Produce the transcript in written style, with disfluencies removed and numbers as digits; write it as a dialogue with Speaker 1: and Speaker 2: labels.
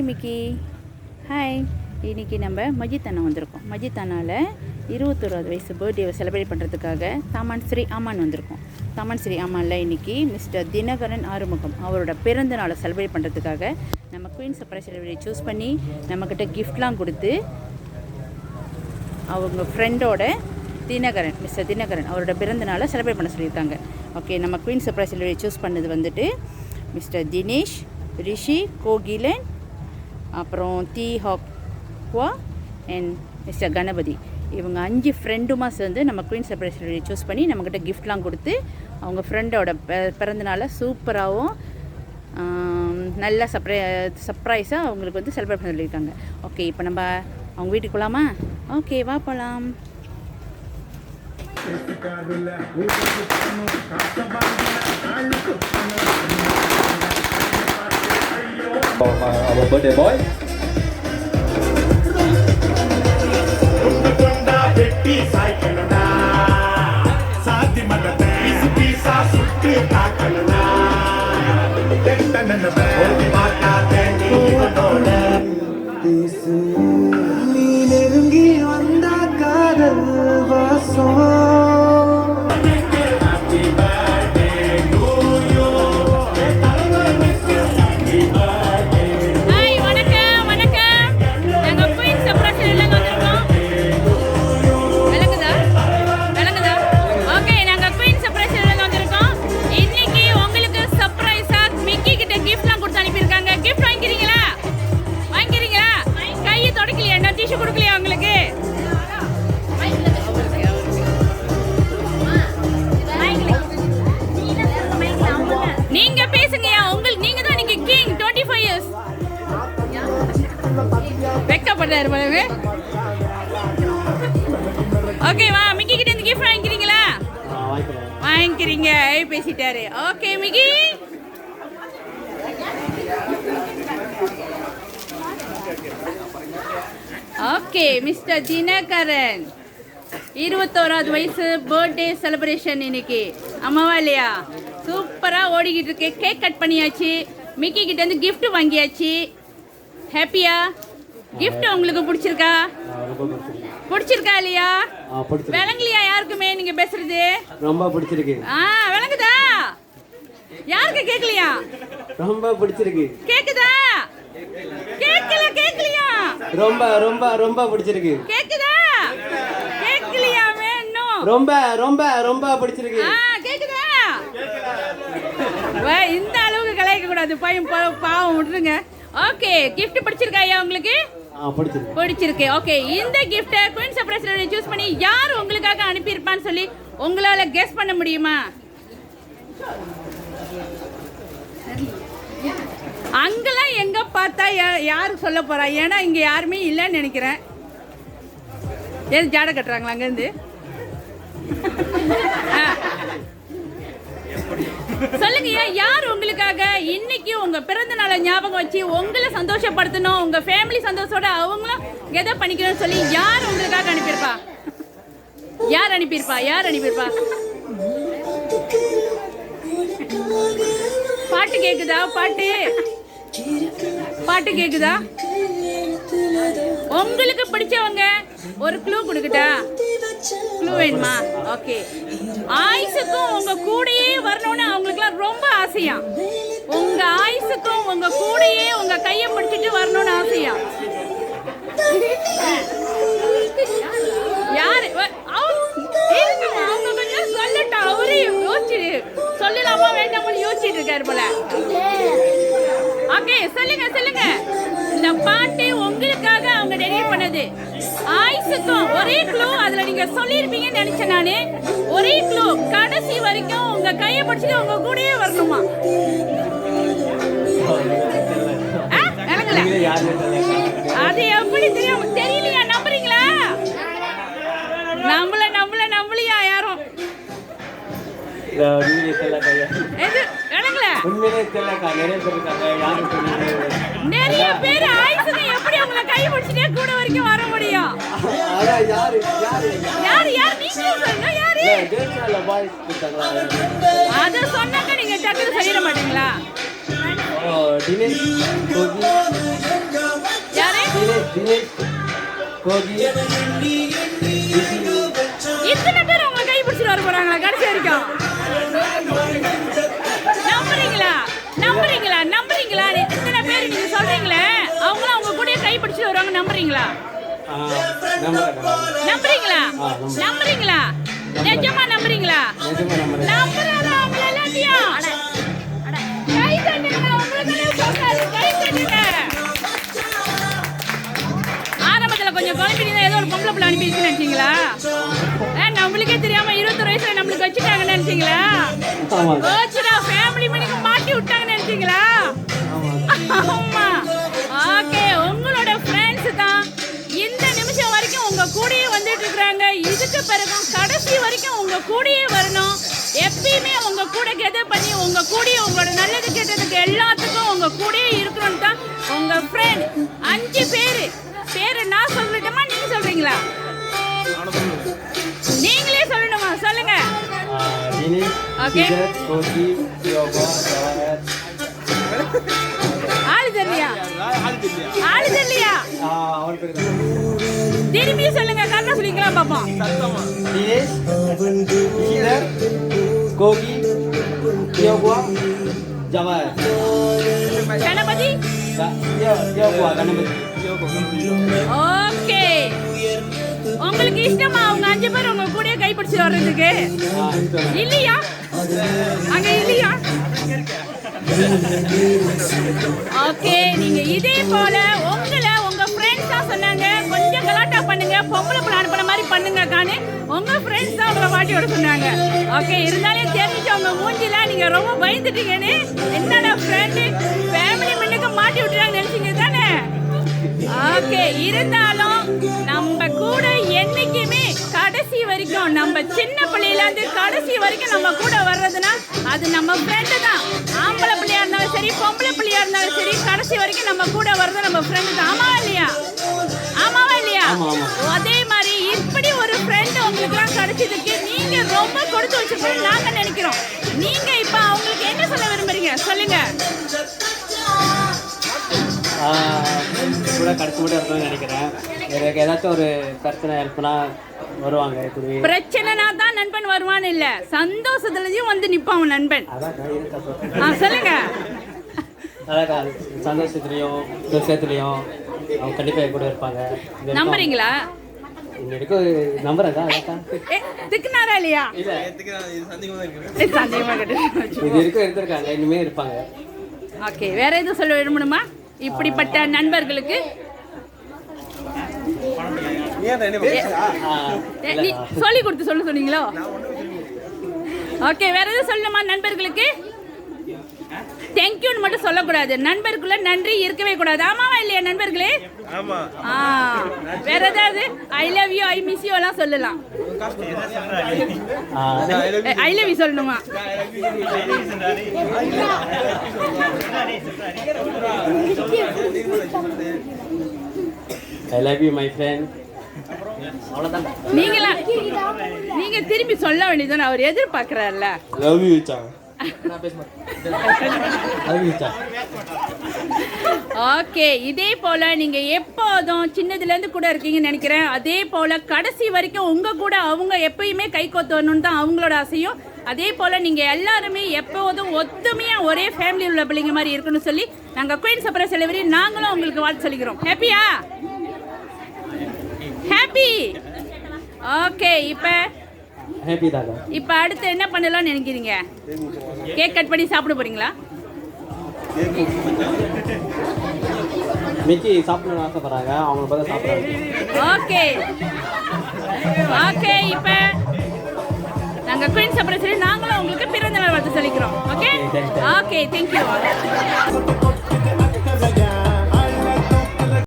Speaker 1: Hi Mickey. Hi. இன்றைக்கி நம்ம மஜித் அண்ணா வந்திருக்கோம். மஜித் அண்ணாவில் 21வது வயசு பர்த்டேவை செலிப்ரேட் பண்ணுறதுக்காக தாமான் ஸ்ரீ அமான் வந்திருக்கோம். தாமான் ஸ்ரீ அமானில் இன்றைக்கி மிஸ்டர் தினகரன் ஆறுமுகம் அவரோட பிறந்த நாளை செலிப்ரேட் பண்ணுறதுக்காக நம்ம குயின் சர்ப்ரைஸ் செலிப்ரேட் சூஸ் பண்ணி நம்மக்கிட்ட கிஃப்ட்லாம் கொடுத்து அவங்க ஃப்ரெண்டோட தினகரன் மிஸ்டர் தினகரன் அவரோட பிறந்த நாளை செலிப்ரேட் பண்ண சொல்லியிருக்காங்க. ஓகே, நம்ம குயின் சர்ப்ரைஸ் செலிப்ரேட் சூஸ் பண்ணது வந்துட்டு மிஸ்டர் தினேஷ், ரிஷி, கோகிலன், அப்புறம் தி ஹாக்வா அண்ட் மிஸ்டர் கணபதி. இவங்க 5 ஃப்ரெண்டுமா சேர்ந்து நம்ம குயின் சர்ப்ரைஸ் சூஸ் பண்ணி நம்மக்கிட்ட கிஃப்ட்லாம் கொடுத்து அவங்க ஃப்ரெண்டோட பிறந்தநாளை சூப்பராகவும் நல்ல சர்ப்ரைஸாக அவங்களுக்கு வந்து செலிப்ரேட் பண்ண சொல்லியிருக்காங்க. ஓகே, இப்போ நம்ம அவங்க வீட்டுக்கு போகலாமா? ஓகே, வா போகலாம்.
Speaker 2: Our birthday boy.
Speaker 3: நீ நெருங்கி வந்த காதல் வாசம்
Speaker 1: கொடுக்கலையா உங்களுக்கு? நீங்க பேசுங்கயா. உங்களுக்கு நீங்க தான் நீங்க கிங் 25 இயர்ஸ். வெக்கப்படுறாரு போலவே. ஓகே, வா மிக்கி கிட்ட இந்த கிஃப்ட் வாங்கிக்கிறீங்களா? வாங்கிக்கிறீங்க. பேசிட்டாரு. Okay Mickey. Okay, mister Dinakaran 21வது வயசு பர்த்டே செலிப்ரேஷன் இன்னைக்கு. அம்மாவா இல்லையா? சூப்பராக ஓடிக்கிட்டு இருக்கு. கேக் கட் பண்ணியாச்சு. மிக்கி கிட்ட இருந்து கிஃப்ட் வாங்கியாச்சு. ஹாப்பியா? கிஃப்ட் உங்களுக்கு பிடிச்சிருக்கா? பிடிச்சிருக்கா இல்லையா? விளங்கலையா யாருக்குமே நீங்க பேசுறது?
Speaker 2: ரொம்ப பிடிச்சிருக்கு.
Speaker 1: விளங்குதா? யாருக்கு கேட்கலையா?
Speaker 2: ரொம்ப பிடிச்சிருக்கு.
Speaker 1: கேக்குதா? கேட்கலையா?
Speaker 2: ரொம்ப ரொம்ப ரொம்ப பிடிச்சிருக்கு.
Speaker 1: கேக்குதா? கேட்கலையா? வேணும்.
Speaker 2: ரொம்ப ரொம்ப ரொம்ப பிடிச்சிருக்கு.
Speaker 1: கேக்குதா? இந்த அளவுக்கு கலாய்க்க கூடாது. பையன் பாவம் விட்டுருங்க. ஓகே, கிஃப்ட் பிடிச்சிருக்கா ஐயா உங்களுக்கு? பிடிச்சிருக்கு. ஓகே, இந்த கிஃப்ட்டை குயின் சர்ப்ரைஸ் சூஸ் பண்ணி யார் உங்களுக்காக அனுப்பியிருப்பான்னு சொல்லி உங்களால கெஸ் பண்ண முடியுமா? அங்கெல்லாம் எங்க பார்த்தா யாரு சொல்ல போறா? ஏன்னா இங்க யாருமே இல்லைன்னு நினைக்கிறேன். ஏன் ஜாடை கட்டுறாங்களா அங்கேருந்து? சொல்லுங்க, யார் உங்களுக்காக இன்னைக்கு உங்க பிறந்த நாளை ஞாபகம் வச்சு உங்களை சந்தோஷப்படுத்தணும், உங்க ஃபேமிலி சந்தோஷத்தோட அவங்களும் எதை பண்ணிக்கணும்னு சொல்லி யார் உங்களுக்காக அனுப்பியிருப்பா? யார் அனுப்பியிருப்பா? பாட்டு கேக்குதா? பாட்டு கேக்குதா? உங்களுக்கு பிடிச்சவங்க ஒரு க்ளூ கொடுக்கட்டா? க்ளூ வேணுமா? ஓகே, ஆயுசுக்கும் உங்க கூடயே வரணும்னு அவங்களுக்குலாம் ரொம்ப ஆசையா. உங்க ஆயுசுக்கும் உங்க கூடயே உங்க கையை பிடிச்சிட்டு வரணும்னு ஆசையா. யாரு? அவங்க கொஞ்சம் சொல்லட்டும். அவரே யோசிச்சு சொல்லலாமா வேண்டாமான்னு யோசிச்சுட்டு இருக்காரு போல. ஓகே, சொல்லுங்க. இந்த பாட்டு உங்களுக்காக அவங்க டெடிகேட் பண்ணது. ஆயுசுக்கும் ஒரே க்ளூ. அதுல நீங்க சொல்லிருப்பீங்கன்னு நினைச்சேன் நானு. ஒரே க்ளூ, கடைசி வரைக்கும் உங்க கையை பிடிச்சிட்டு உங்க கூடயே வரணுமா? அது எப்படி தெரியும்? தெரியலையா? நம்புறீங்களா? நம்பலையா யாரும்? நிறைய பேர் ஆயுசுக்கு எப்படி உங்களை கை பிடிச்சிட்டே கூட வரைக்கும் வர முடியும்? யாரு நீங்க சொல்லுங்க. யாரு அத சொன்னாங்க நீங்க டக்குனு சொல்லிட மாட்டீங்களா?
Speaker 2: தினேஷ், கோகி, தினேஷ் கோகி ரிஷி
Speaker 1: இத்தனை பேர் உங்களை கை பிடிச்சிட்டு வர போறாங்களா கடைசி வரைக்கும்? நம்புறீங்களா இத்தனை பேர் நீங்க சொல்றீங்களே அவங்களும் அவங்க கூட கை பிடிச்சிட்டு வருவாங்க நம்புறீங்களா? நம்புறீங்களா? நிஜமா நம்புறீங்களா? நம்புறாரா அவங்கள எல்லாத்தையும்? கை தட்டுங்க, உங்களுக்கு சொல்றாரு, கை தட்டுங்க. ஆரம்பத்துல கொஞ்சம் குழம்பிட்டு ஏதோ ஒரு பொம்பளை பிள்ளை அனுப்பிடுச்சுன்னு நினைச்சீங்களா? நம்மளுக்கே தெரியாம 21 வயசுல நம்மளுக்கு வச்சுட்டாங்கன்னு நினைச்சீங்களா? ஃபேமிலி மணிக்கு மாட்டி விட்டாங்கன்னு நினைச்சீங்களா? ஆமா. ஓகே, உங்களோட ஃப்ரெண்ட்ஸ் தான் இந்த நிமிஷம் வரைக்கும் உங்க கூடயே வந்துட்டு இருக்காங்க. இதுக்கு பிறகும் கடைசி வரைக்கும் உங்க கூடயே வரணும். எப்பயுமே உங்க கூட கெதர் பண்ணி உங்க கூடயே உங்களோட நல்லது கெட்டதுக்கு எல்லாத்துக்கும் உங்க கூடயே இருக்கணும்னு தான் உங்க ஃப்ரெண்ட் 5 பேரு நான் சொல்லட்டுமா நீங்க சொல்றீங்களா? நீங்களே சொல்லணுமா? சொல்லுங்க. ஓகே. ஆளு தெரியலையா? திரும்பி சொல்லுங்க, கரெக்டா சொல்லிக்கலாம் பாப்போம்.
Speaker 2: தினேஷ் ஈஸ்வர் கோகி யோகா ஜவாஹர்
Speaker 1: கணபதி.
Speaker 2: கணபதி.
Speaker 1: ஓகே, உங்களுக்கு இஷ்டமா அவங்க 5 பேர் உங்க கூட கைப்பிடிச்சு வர்றதுக்கு? இல்லையா? அங்க இல்லையா? ஓகே, நீங்க இதே போல உங்க ஃப்ரெண்ட்ஸா சொன்னாங்க கொஞ்சம் கலாட்டா பண்ணுங்க, பொம்பளை பிள்ளை அனுப்புற மாதிரி பண்ணுங்க காணு உங்க ஃப்ரெண்ட்ஸ் தான் உங்களை மாட்டி விட சொன்னாங்க. ஓகே, இருந்தாலும் தெரிஞ்சு உங்க மூஞ்சில நீங்க ரொம்ப பயந்துட்டீங்கன்னு என்னோட ஃப்ரெண்டு ஃபேமிலி மென்னுக்கு மாட்டி விட்டுறாங்க நினைச்சீங்க தானே? ஓகே, இருந்தாலும் நம்ம கூட என்னைக்குமே கடைசி வரைக்கும் நம்ம சின்ன பிள்ளையில இருந்து கடைசி வரைக்கும் நம்ம கூட வர்றதுன்னா அது நம்ம ஃப்ரெண்டு தான். ஆம்பளை பிள்ளையா இருந்தாலும் சரி, பொம்பளை பிள்ளையா இருந்தாலும் சரி, கடைசி வரைக்கும் நம்ம கூட வர்றது நம்ம ஃப்ரெண்டு தான். ஆமாவா இல்லையா? அதே மாதிரி இப்படி ஒரு ஃப்ரெண்ட் உங்களுக்குலாம் கிடைச்சதுக்கு நீங்க ரொம்ப கொடுத்து வச்சிருக்கீங்க நாங்க நினைக்கிறோம். நீங்க இப்ப அவங்களுக்கு என்ன சொல்ல விரும்புறீங்க சொல்லுங்க.
Speaker 2: கூட கடைசி மட்டும் இருக்கணும்னு நினைக்கிறேன். எனக்கு ஏதாச்சும் ஒரு பிரச்சனை ஹெல்ப்னா வருவாங்க. இப்படி
Speaker 1: பிரச்சனைனா தான் நண்பன் வருவான்னு இல்ல, சந்தோஷத்துலயும் வந்து நிப்பான் நண்பன். சொல்லுங்க.
Speaker 2: அதான் சந்தோஷத்துலையும் துக்கத்துலையும் அவங்க கண்டிப்பா கூட இருப்பாங்க.
Speaker 1: நம்புறீங்களா?
Speaker 2: எனக்கு நம்புறதா
Speaker 1: திக்குனாரா இல்லையா? சந்தேகமா
Speaker 2: இது வரைக்கும் இருந்திருக்காங்க, இனிமே இருப்பாங்க.
Speaker 1: ஓகே, வேற எதுவும் சொல்ல விரும்பணுமா இப்படிப்பட்ட நண்பர்களுக்கு? சொல்லி கொடுத்து சொல்ல சொன்னீங்களோ? ஓகே, வேற எதுவும் சொல்லணுமா நண்பர்களுக்கு? தேங்க்யூன்னு மட்டும் சொல்லக்கூடாது, நண்பருக்குள்ள நன்றி இருக்கவே கூடாது. ஆமாவா இல்லையா நண்பர்களே? வேற ஏதாவது I love you, I miss you எல்லாம் சொல்லலாம். ஐ லவ் யூ சொல்லணுமா?
Speaker 2: I love you my friend. அவ்வளவுதான்.
Speaker 1: நீங்க திரும்பி சொல்ல வேண்டியதுன்னு அவர் எதிர்பார்க்கிறார்ல.
Speaker 2: லவ் யூ சா.
Speaker 1: ஓகே, இதே போல நீங்க எப்போதும் சின்னதுல இருந்து கூட இருக்கீங்கன்னு நினைக்கிறேன். அதே போல கடைசி வரைக்கும் உங்க கூட அவங்க எப்பயுமே கை கோத்து வரணும்னு தான் அவங்களோட ஆசையும். அதே போல நீங்க எல்லாருமே எப்போதும் ஒத்துமையா ஒரே ஃபேமிலி உள்ள பிள்ளைங்க மாதிரி இருக்கணும்னு சொல்லி நாங்க குயின் சர்ப்ரைஸ் டெலிவரி நாங்களும் உங்களுக்கு வாழ்த்து சொல்லிக்கிறோம். ஹாப்பியா? ஹாப்பி. ஓகே, இப்போ அடுத்து என்ன பண்ணலாம்னு நினைக்கிறீங்க? கேக் கட் பண்ணி சாப்பிட போறீங்களா?
Speaker 2: மிக்கி சாப்பிடணும்னு ஆசைப்படுறாங்க, அவங்க பார்த்தா சாப்பிடுறாங்க.
Speaker 1: ஓகே, இப்போ நாங்க குயின் சர்ப்ரைஸ் நாங்களும் உங்களுக்கு பிறந்த நாள் வாழ்த்து சொல்லிக்கிறோம். Okay, thank you.